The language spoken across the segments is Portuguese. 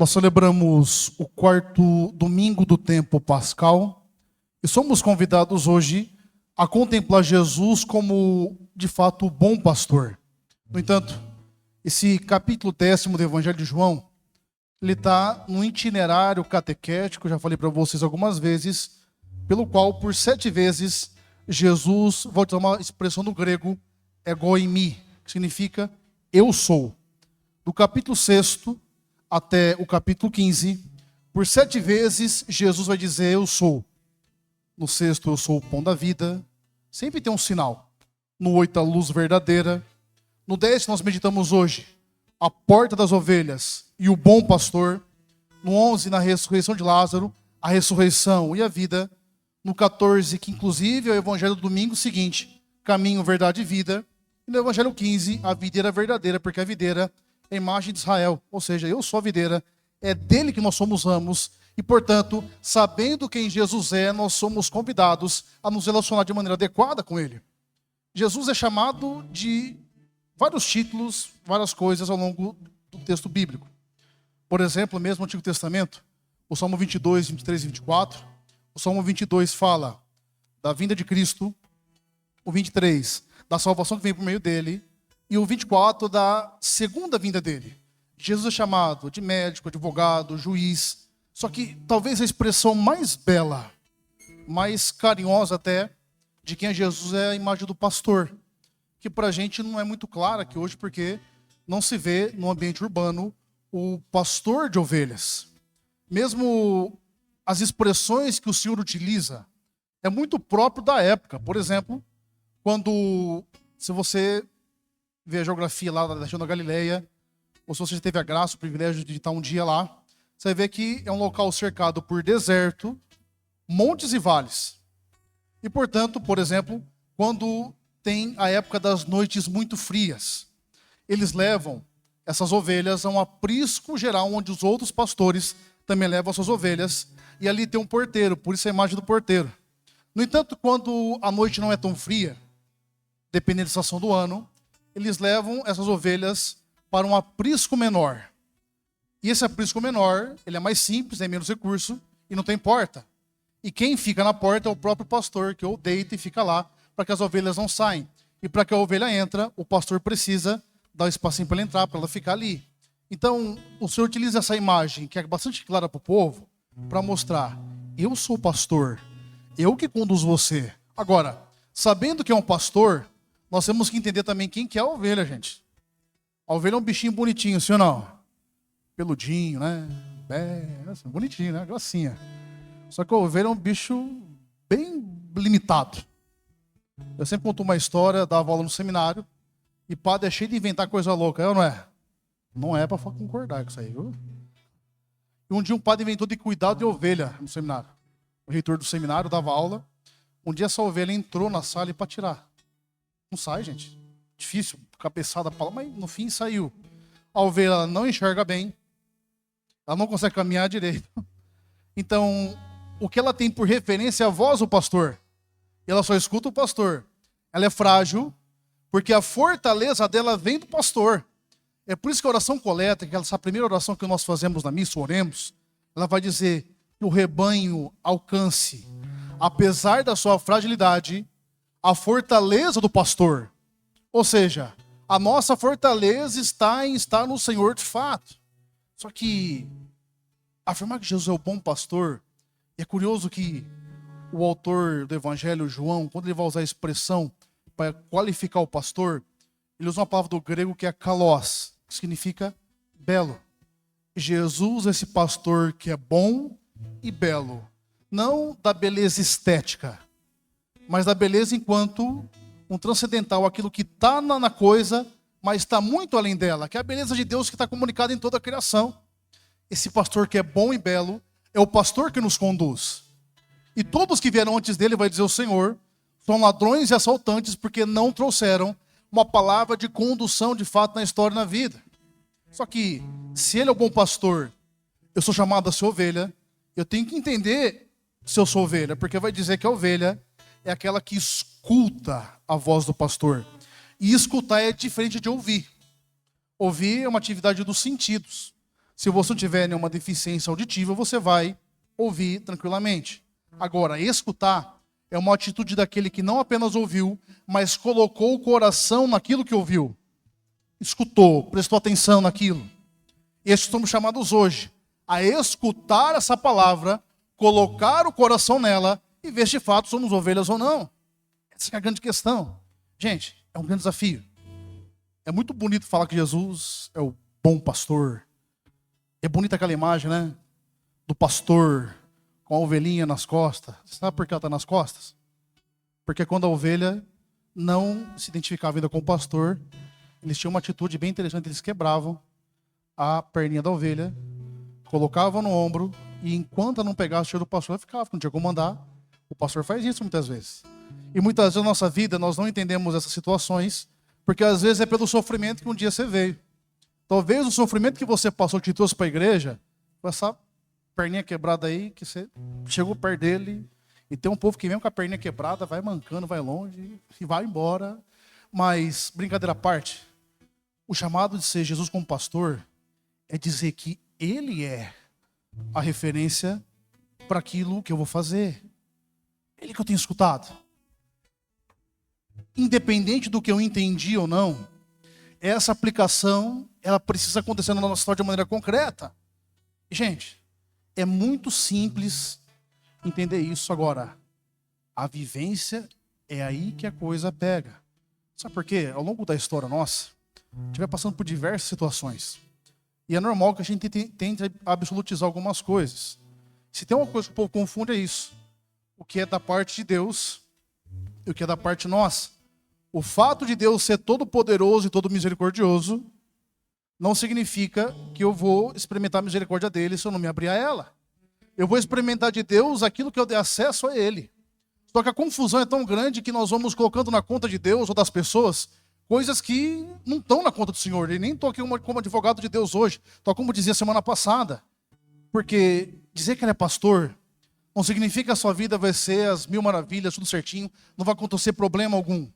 Nós celebramos o quarto domingo do tempo pascal e somos convidados hoje a contemplar Jesus como, de fato, o bom pastor. No entanto, esse capítulo 10º do Evangelho de João, ele está no itinerário catequético, já falei para vocês algumas vezes, pelo qual, por 7 vezes, Jesus, vou usar uma expressão no grego, ego eimi, que significa eu sou. Do capítulo 6º até o capítulo 15, por 7 vezes, Jesus vai dizer eu sou. No 6º, eu sou o pão da vida. Sempre tem um sinal. No 8º, a luz verdadeira. No 10º, nós meditamos hoje, a porta das ovelhas e o bom pastor. No 11º, na ressurreição de Lázaro, a ressurreição e a vida. No 14º, que inclusive é o evangelho do domingo seguinte, caminho, verdade e vida. E no evangelho 15, a videira verdadeira, porque a videira é a imagem de Israel. Ou seja, eu sou a videira, é dele que nós somos ramos. E, portanto, sabendo quem Jesus é, nós somos convidados a nos relacionar de maneira adequada com ele. Jesus é chamado de vários títulos, várias coisas ao longo do texto bíblico. Por exemplo, mesmo no Antigo Testamento, o Salmo 22, 23 e 24, o Salmo 22 fala da vinda de Cristo, o 23 da salvação que vem por meio dele, e o 24 da segunda vinda dele. Jesus é chamado de médico, advogado, juiz. Só que talvez a expressão mais bela, mais carinhosa até, de quem é Jesus é a imagem do pastor. Que para a gente não é muito clara aqui hoje, porque não se vê no ambiente urbano o pastor de ovelhas. Mesmo as expressões que o Senhor utiliza é muito próprio da época. Por exemplo, se você vê a geografia lá da região da Galileia, ou se você já teve a graça, o privilégio de estar um dia lá, você vai ver que é um local cercado por deserto, montes e vales. E, portanto, por exemplo, quando tem a época das noites muito frias, eles levam essas ovelhas a um aprisco geral, onde os outros pastores também levam as suas ovelhas, e ali tem um porteiro, por isso a imagem do porteiro. No entanto, quando a noite não é tão fria, dependendo da estação do ano, eles levam essas ovelhas para um aprisco menor. E esse aprisco menor, ele é mais simples, tem menos recurso e não tem porta. E quem fica na porta é o próprio pastor, que ou deita e fica lá para que as ovelhas não saiam. E para que a ovelha entre, o pastor precisa dar um espacinho para ela entrar, para ela ficar ali. Então, o Senhor utiliza essa imagem, que é bastante clara para o povo, para mostrar, eu sou o pastor, eu que conduzo você. Agora, sabendo que é um pastor, nós temos que entender também quem que é a ovelha, gente. A ovelha é um bichinho bonitinho, sim ou não? Peludinho, né? Bonitinho, né? Gracinha. Só que a ovelha é um bicho bem limitado. Eu sempre conto uma história, dava aula no seminário, e padre é cheio de inventar coisa louca, é ou não é? Não é para concordar com isso aí, viu? E um dia um padre inventou de cuidado de ovelha no seminário. O reitor do seminário dava aula. Um dia essa ovelha entrou na sala e para tirar. Não sai, gente. Difícil, cabeçada, mas no fim saiu. A ovelha não enxerga bem. Ela não consegue caminhar direito. Então, o que ela tem por referência é a voz do pastor. E ela só escuta o pastor. Ela é frágil, porque a fortaleza dela vem do pastor. É por isso que a oração coleta, que essa primeira oração que nós fazemos na missa, oremos, ela vai dizer que o rebanho alcance, apesar da sua fragilidade, a fortaleza do pastor. Ou seja, a nossa fortaleza está em estar no Senhor de fato. Só que afirmar que Jesus é o bom pastor, e é curioso que o autor do Evangelho, João, quando ele vai usar a expressão para qualificar o pastor, ele usa uma palavra do grego que é kalos, que significa belo. Jesus é esse pastor que é bom e belo. Não da beleza estética, mas da beleza enquanto um transcendental, aquilo que está na coisa, mas está muito além dela, que é a beleza de Deus que está comunicada em toda a criação. Esse pastor que é bom e belo é o pastor que nos conduz. E todos que vieram antes dele, vai dizer o Senhor, são ladrões e assaltantes porque não trouxeram uma palavra de condução de fato na história e na vida. Só que, se ele é o bom pastor, eu sou chamado a ser ovelha, eu tenho que entender se eu sou ovelha, porque vai dizer que a ovelha é aquela que escuta a voz do pastor. E escutar é diferente de ouvir. Ouvir é uma atividade dos sentidos. Se você não tiver nenhuma deficiência auditiva, você vai ouvir tranquilamente. Agora, escutar é uma atitude daquele que não apenas ouviu, mas colocou o coração naquilo que ouviu. Escutou, prestou atenção naquilo. Estes somos chamados hoje a escutar essa palavra, colocar o coração nela e ver se de fato somos ovelhas ou não. Essa é a grande questão. Gente, é um grande desafio. É muito bonito falar que Jesus é o bom pastor. É bonita aquela imagem, né? Do pastor com a ovelhinha nas costas. Você sabe por que ela está nas costas? Porque quando a ovelha não se identificava ainda com o pastor, eles tinham uma atitude bem interessante. Eles quebravam a perninha da ovelha, colocavam no ombro, e enquanto ela não pegasse o cheiro do pastor, ela ficava, não tinha como andar. O pastor faz isso muitas vezes. E muitas vezes na nossa vida nós não entendemos essas situações, porque às vezes é pelo sofrimento que um dia você veio. Talvez o sofrimento que você passou, que te trouxe para a igreja, com essa perninha quebrada aí, que você chegou perto dele, e tem um povo que vem com a perninha quebrada, vai mancando, vai longe, e vai embora. Mas, brincadeira à parte, o chamado de ser Jesus como pastor é dizer que ele é a referência para aquilo que eu vou fazer. Ele que eu tenho escutado. Independente do que eu entendi ou não, essa aplicação, ela precisa acontecer na nossa história de maneira concreta. Gente, é muito simples entender isso agora. A vivência é aí que a coisa pega. Sabe por quê? Ao longo da história nossa, a gente vai passando por diversas situações. E é normal que a gente tente absolutizar algumas coisas. Se tem uma coisa que o povo confunde é isso. O que é da parte de Deus e o que é da parte nossa. O fato de Deus ser todo poderoso e todo misericordioso não significa que eu vou experimentar a misericórdia dele se eu não me abrir a ela. Eu vou experimentar de Deus aquilo que eu dei acesso a ele. Só que a confusão é tão grande que nós vamos colocando na conta de Deus ou das pessoas coisas que não estão na conta do Senhor. E nem estou aqui como advogado de Deus hoje. Estou como dizia semana passada. Porque dizer que ele é pastor não significa que a sua vida vai ser as mil maravilhas, tudo certinho, não vai acontecer problema algum.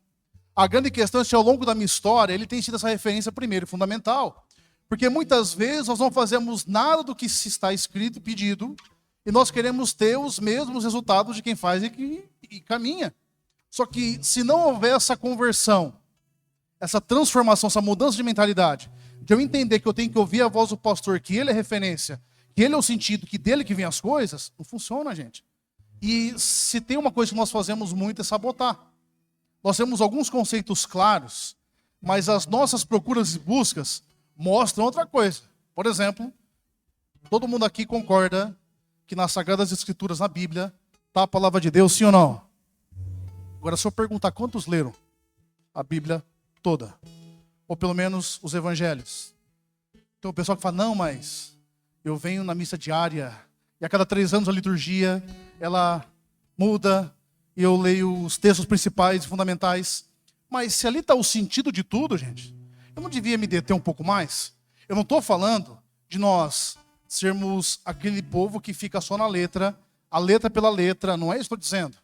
A grande questão é se ao longo da minha história ele tem sido essa referência primeiro, fundamental. Porque muitas vezes nós não fazemos nada do que se está escrito e pedido, e nós queremos ter os mesmos resultados de quem faz e caminha. Só que se não houver essa conversão, essa transformação, essa mudança de mentalidade, de eu entender que eu tenho que ouvir a voz do pastor, que ele é referência, que ele é o sentido, que dele que vem as coisas, não funciona, gente. E se tem uma coisa que nós fazemos muito é sabotar. Nós temos alguns conceitos claros, mas as nossas procuras e buscas mostram outra coisa. Por exemplo, todo mundo aqui concorda que nas Sagradas Escrituras, na Bíblia, está a palavra de Deus, sim ou não? Agora, se eu perguntar quantos leram a Bíblia toda, ou pelo menos os evangelhos. Então o pessoal que fala, não, mas eu venho na missa diária, e a cada 3 anos a liturgia, ela muda, e eu leio os textos principais e fundamentais. Mas se ali está o sentido de tudo, gente, eu não devia me deter um pouco mais? Eu não estou falando de nós sermos aquele povo que fica só na letra, a letra pela letra, não é isso que eu estou dizendo.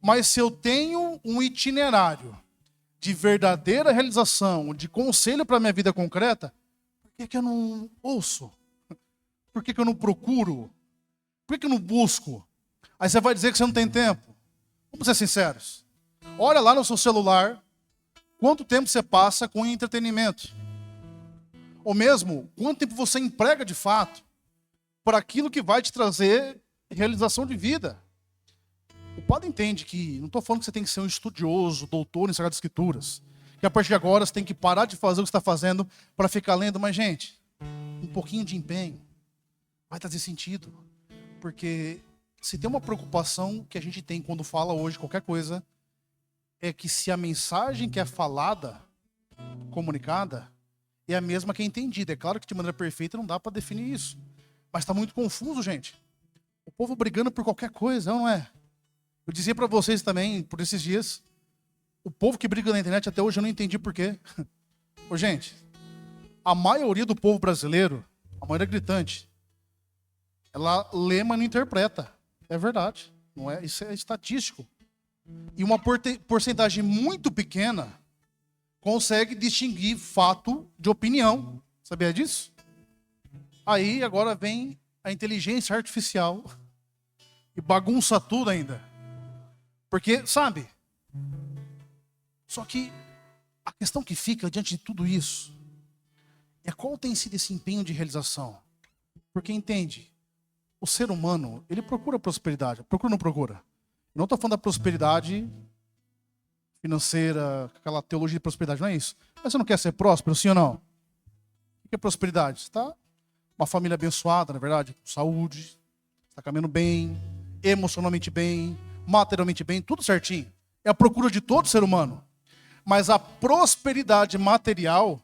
Mas se eu tenho um itinerário de verdadeira realização, de conselho para a minha vida concreta, por que eu não ouço? Por que eu não procuro? Por que eu não busco? Aí você vai dizer que você não tem tempo. Vamos ser sinceros. Olha lá no seu celular, quanto tempo você passa com entretenimento. Ou mesmo, quanto tempo você emprega de fato para aquilo que vai te trazer realização de vida. O padre entende que, não estou falando que você tem que ser um estudioso, doutor em Sagradas Escrituras, que a partir de agora você tem que parar de fazer o que você está fazendo para ficar lendo, mas gente, um pouquinho de empenho vai trazer sentido, porque se tem uma preocupação que a gente tem quando fala hoje qualquer coisa, é que se a mensagem que é falada, comunicada, é a mesma que é entendida. É claro que de maneira perfeita não dá para definir isso, mas está muito confuso, gente. O povo brigando por qualquer coisa, não é? Eu dizia para vocês também, por esses dias, o povo que briga na internet até hoje eu não entendi por quê. Ô, gente, a maioria do povo brasileiro, a maioria gritante, ela lê, mas não interpreta. É verdade, não é? Isso é estatístico. E uma porcentagem muito pequena consegue distinguir fato de opinião. Sabia disso? Aí agora vem a inteligência artificial e bagunça tudo ainda. Porque, sabe? Só que a questão que fica diante de tudo isso é qual tem sido esse empenho de realização. Porque entende, o ser humano, ele procura prosperidade. Procura ou não procura? Eu não estou falando da prosperidade financeira, aquela teologia de prosperidade, não é isso. Mas você não quer ser próspero, sim ou não? O que é prosperidade? Você está uma família abençoada, na verdade, com saúde, está caminhando bem, emocionalmente bem, materialmente bem, tudo certinho. É a procura de todo ser humano. Mas a prosperidade material,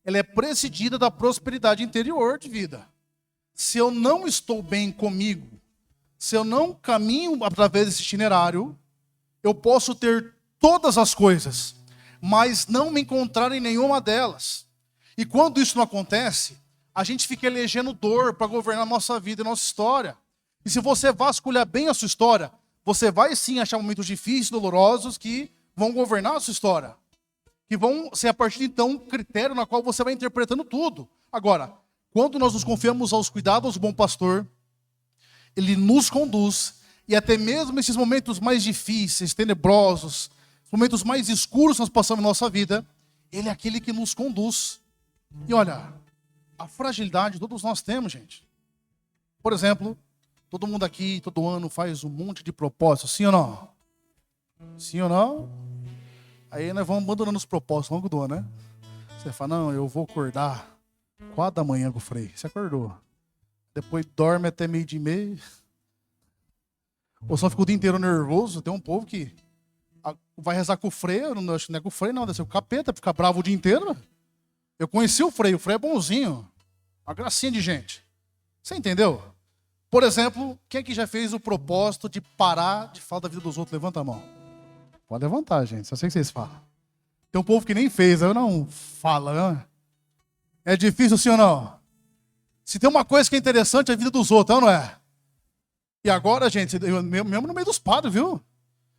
ela é precedida da prosperidade interior de vida. Se eu não estou bem comigo, se eu não caminho através desse itinerário, eu posso ter todas as coisas, mas não me encontrar em nenhuma delas. E quando isso não acontece, a gente fica elegendo dor para governar a nossa vida e a nossa história. E se você vasculhar bem a sua história, você vai sim achar momentos difíceis, dolorosos, que vão governar a sua história. Que vão ser a partir de então um critério na qual você vai interpretando tudo. Agora, quando nós nos confiamos aos cuidados do bom pastor, ele nos conduz, e até mesmo esses momentos mais difíceis, tenebrosos, momentos mais escuros que nós passamos na nossa vida, ele é aquele que nos conduz. E olha, a fragilidade todos nós temos, gente. Por exemplo, todo mundo aqui, todo ano, faz um monte de propósitos, sim ou não? Sim ou não? Aí nós vamos abandonando os propósitos ao longo do ano, né? Você fala, não, eu vou acordar 4 da manhã com o Frei. Você acordou. Depois dorme até meio de meia. Ou só fica o dia inteiro nervoso. Tem um povo que vai rezar com o Frei. Eu não acho que não é com o Frei, não. Deve ser o capeta, fica bravo o dia inteiro. Eu conheci o Frei é bonzinho. Uma gracinha de gente. Você entendeu? Por exemplo, quem aqui já fez o propósito de parar de falar da vida dos outros? Levanta a mão. Pode levantar, gente. Só sei que vocês falam. Tem um povo que nem fez. Eu não fala, né? É difícil, sim ou não? Se tem uma coisa que é interessante, é a vida dos outros, não é? E agora, gente, eu mesmo no meio dos padres, viu?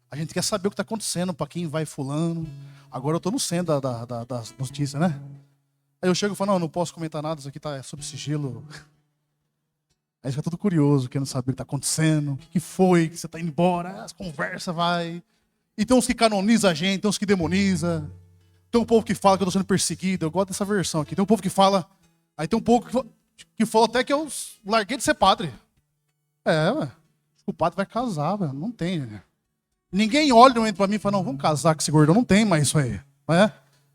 A gente quer saber o que está acontecendo, para quem vai fulano. Agora eu estou no centro das notícias, né? Aí eu chego e falo, não posso comentar nada, isso aqui tá sob sigilo. Aí fica todo curioso, querendo saber o que está acontecendo, o que foi, que você está indo embora, as conversas vai. E tem uns que canonizam a gente, tem uns que demonizam. Tem um povo que fala que eu estou sendo perseguido, eu gosto dessa versão aqui. Tem um povo que fala, aí tem um povo que falou até que eu larguei de ser padre. Ué. O padre vai casar, velho. Não tem, né? Ninguém olha pra mim e fala, não, vamos casar com esse gordão. Não tem mais isso aí.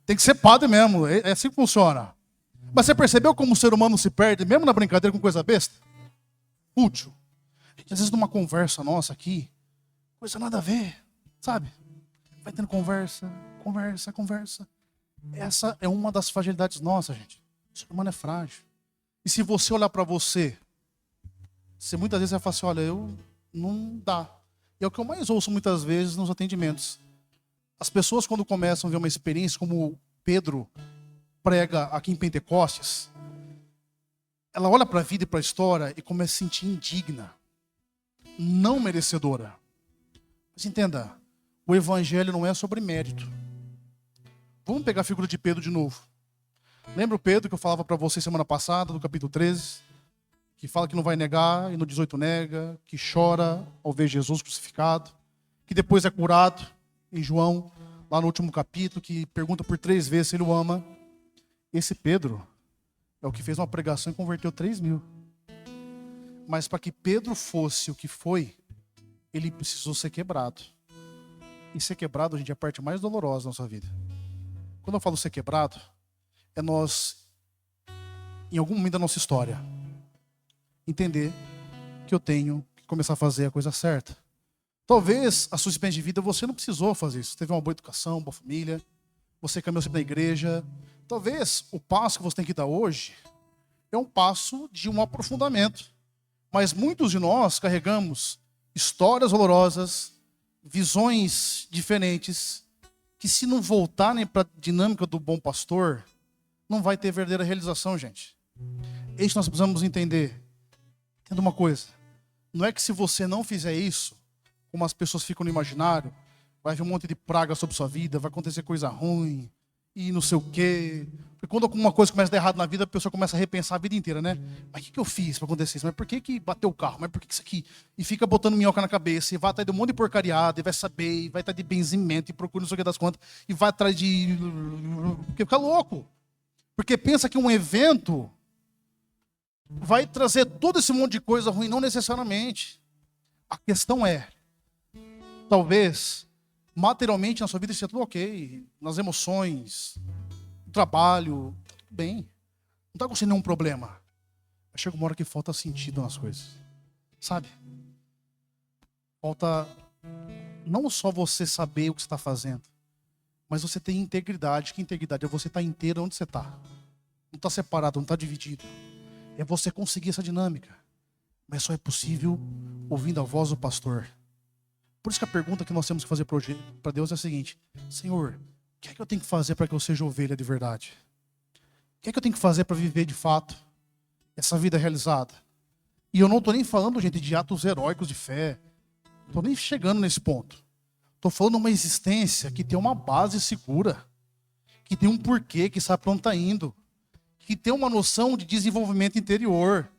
Tem que ser padre mesmo. É assim que funciona. Mas você percebeu como o ser humano se perde, mesmo na brincadeira com coisa besta? Útil. Às vezes numa conversa nossa aqui, coisa nada a ver, sabe? Vai tendo conversa. Essa é uma das fragilidades nossas, gente. O ser humano é frágil. E se você olhar para você muitas vezes vai falar assim, olha, eu não dá. E é o que eu mais ouço muitas vezes nos atendimentos. As pessoas quando começam a ver uma experiência como Pedro prega aqui em Pentecostes, ela olha para a vida e para a história e começa a se sentir indigna, não merecedora. Mas entenda, o evangelho não é sobre mérito. Vamos pegar a figura de Pedro de novo. Lembra o Pedro que eu falava para você semana passada, do capítulo 13? Que fala que não vai negar, e no 18 nega, que chora ao ver Jesus crucificado, que depois é curado, em João, lá no último capítulo, que pergunta por 3 vezes se ele o ama. Esse Pedro é o que fez uma pregação e converteu 3.000. Mas para que Pedro fosse o que foi, ele precisou ser quebrado. E ser quebrado, gente, é a parte mais dolorosa da nossa vida. Quando eu falo ser quebrado, é nós, em algum momento da nossa história, entender que eu tenho que começar a fazer a coisa certa. Talvez a sua experiência de vida você não precisou fazer isso. Você teve uma boa educação, uma boa família, você caminhou sempre na igreja. Talvez o passo que você tem que dar hoje é um passo de um aprofundamento. Mas muitos de nós carregamos histórias dolorosas, visões diferentes, que se não voltarem para a dinâmica do bom pastor, não vai ter verdadeira realização, gente. É isso que nós precisamos entender. Entenda uma coisa, não é que se você não fizer isso, como as pessoas ficam no imaginário, vai vir um monte de praga sobre sua vida, vai acontecer coisa ruim, e não sei o quê, Porque quando alguma coisa começa a dar errado na vida, a pessoa começa a repensar a vida inteira, né? Mas o que eu fiz para acontecer isso? Mas por que bateu o carro? Mas por que isso aqui? E fica botando minhoca na cabeça, e vai atrás de um monte de porcariada, e vai saber, e vai atrás de benzimento, e procura não sei o que das contas, e vai atrás de... Porque fica louco. Porque pensa que um evento vai trazer todo esse monte de coisa ruim, não necessariamente. A questão é, talvez, materialmente na sua vida esteja tudo ok, nas emoções, no trabalho, tudo bem. Não está acontecendo nenhum problema. Mas chega uma hora que falta sentido nas coisas. Sabe? Falta não só você saber o que você está fazendo, mas você ter integridade. Que integridade? É você estar inteiro onde você está. Não está separado, não está dividido. É você conseguir essa dinâmica. Mas só é possível ouvindo a voz do pastor. Por isso que a pergunta que nós temos que fazer para Deus é a seguinte: Senhor, o que é que eu tenho que fazer para que eu seja ovelha de verdade? O que é que eu tenho que fazer para viver de fato essa vida realizada? E eu não estou nem falando, gente, de atos heróicos de fé. Não estou nem chegando nesse ponto. Estou falando de uma existência que tem uma base segura, que tem um porquê, que sabe para onde está indo, que tem uma noção de desenvolvimento interior,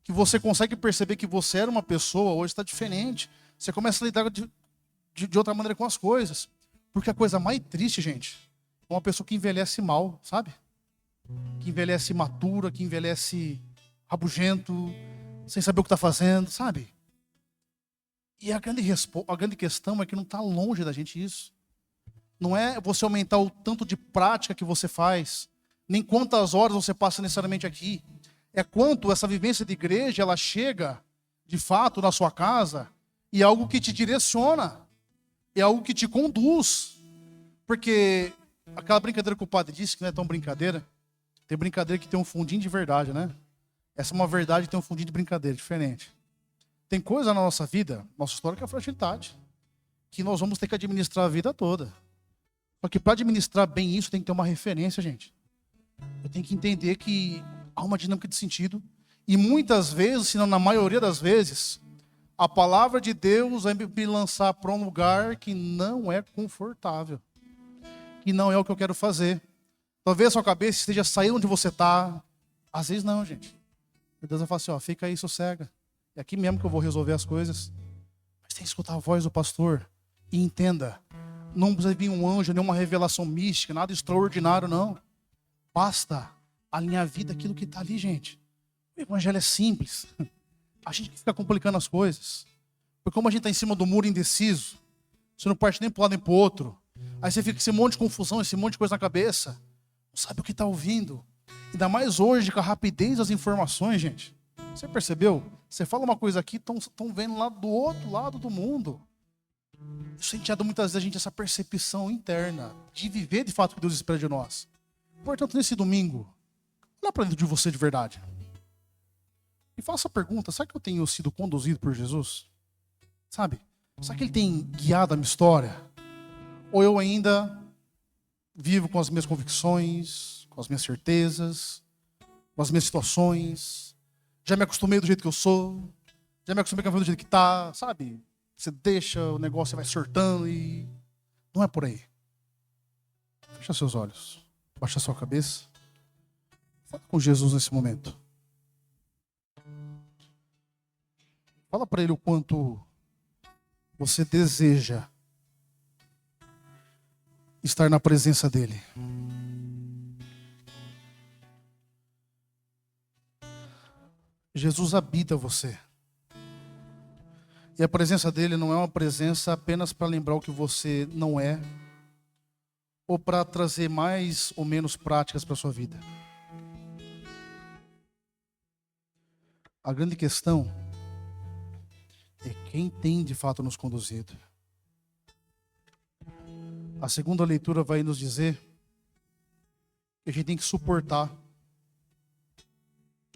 que você consegue perceber que você era uma pessoa, hoje está diferente. Você começa a lidar de outra maneira com as coisas. Porque a coisa mais triste, gente, é uma pessoa que envelhece mal, sabe? Que envelhece imatura, que envelhece rabugento, sem saber o que está fazendo, sabe? E a grande questão é que não está longe da gente isso. Não é você aumentar o tanto de prática que você faz, nem quantas horas você passa necessariamente aqui. É quanto essa vivência de igreja, ela chega, de fato, na sua casa, e é algo que te direciona, é algo que te conduz. Porque aquela brincadeira que o padre disse, que não é tão brincadeira, tem brincadeira que tem um fundinho de verdade, né? Essa é uma verdade que tem um fundinho de brincadeira, diferente. Tem coisa na nossa vida, nossa história, que é a fragilidade, que nós vamos ter que administrar a vida toda. Só que para administrar bem isso, tem que ter uma referência, gente. Eu tenho que entender que há uma dinâmica de sentido, e muitas vezes, se não na maioria das vezes, a palavra de Deus vai me lançar para um lugar que não é confortável, que não é o que eu quero fazer. Talvez a sua cabeça esteja saindo onde você está. Às vezes não, gente. Deus vai falar assim, ó, fica aí, sossega. É aqui mesmo que eu vou resolver as coisas. Mas tem que escutar a voz do pastor. E entenda, não precisa vir um anjo, nenhuma revelação mística, nada extraordinário, não. Basta alinhar a vida aquilo que está ali, gente. O evangelho é simples. A gente fica complicando as coisas. Porque como a gente está em cima do muro indeciso, você não parte nem para um lado nem para o outro. Aí você fica com esse monte de confusão, esse monte de coisa na cabeça. Não sabe o que está ouvindo. Ainda mais hoje, com a rapidez das informações, gente. Você percebeu? Você fala uma coisa aqui, estão vendo lá do outro lado do mundo. Isso a gente já dá muitas vezes a gente essa percepção interna de viver de fato o que Deus espera de nós. Portanto, nesse domingo, olha para dentro de você de verdade. E faça a pergunta, será que eu tenho sido conduzido por Jesus? Sabe? Será que Ele tem guiado a minha história? Ou eu ainda vivo com as minhas convicções, com as minhas certezas, com as minhas situações? Já me acostumei do jeito que eu sou? Já me acostumei com a vida do jeito que está? Sabe? Você deixa o negócio, você vai sortando e... Não é por aí. Fecha seus olhos. Baixa sua cabeça. Fala com Jesus nesse momento. Fala para Ele o quanto você deseja estar na presença dEle. Jesus habita você. E a presença dEle não é uma presença apenas para lembrar o que você não é, ou para trazer mais ou menos práticas para a sua vida. A grande questão é quem tem de fato nos conduzido. A segunda leitura vai nos dizer que a gente tem que suportar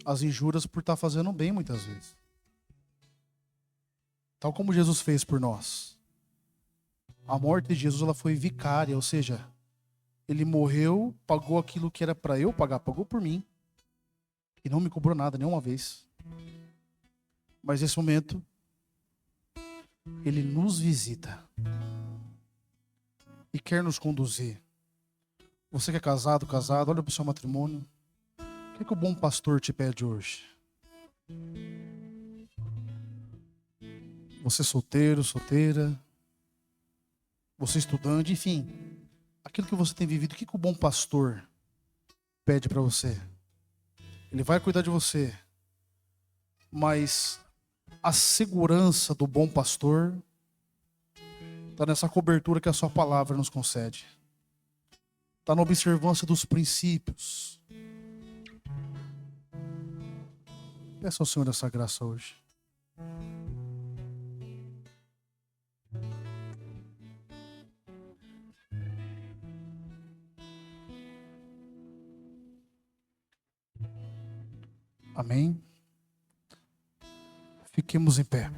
as injúrias por estar fazendo bem muitas vezes. Tal como Jesus fez por nós. A morte de Jesus ela foi vicária, ou seja, Ele morreu, pagou aquilo que era para eu pagar, pagou por mim. E não me cobrou nada nenhuma vez. Mas nesse momento, Ele nos visita e quer nos conduzir. Você que é casado, olha para o seu matrimônio. O que o bom pastor te pede hoje? Você solteiro, solteira, você estudante, enfim, aquilo que você tem vivido, o que o bom pastor pede para você? Ele vai cuidar de você, mas a segurança do bom pastor está nessa cobertura que a sua palavra nos concede. Está na observância dos princípios. Peça ao Senhor essa graça hoje. Amém? Fiquemos em pé.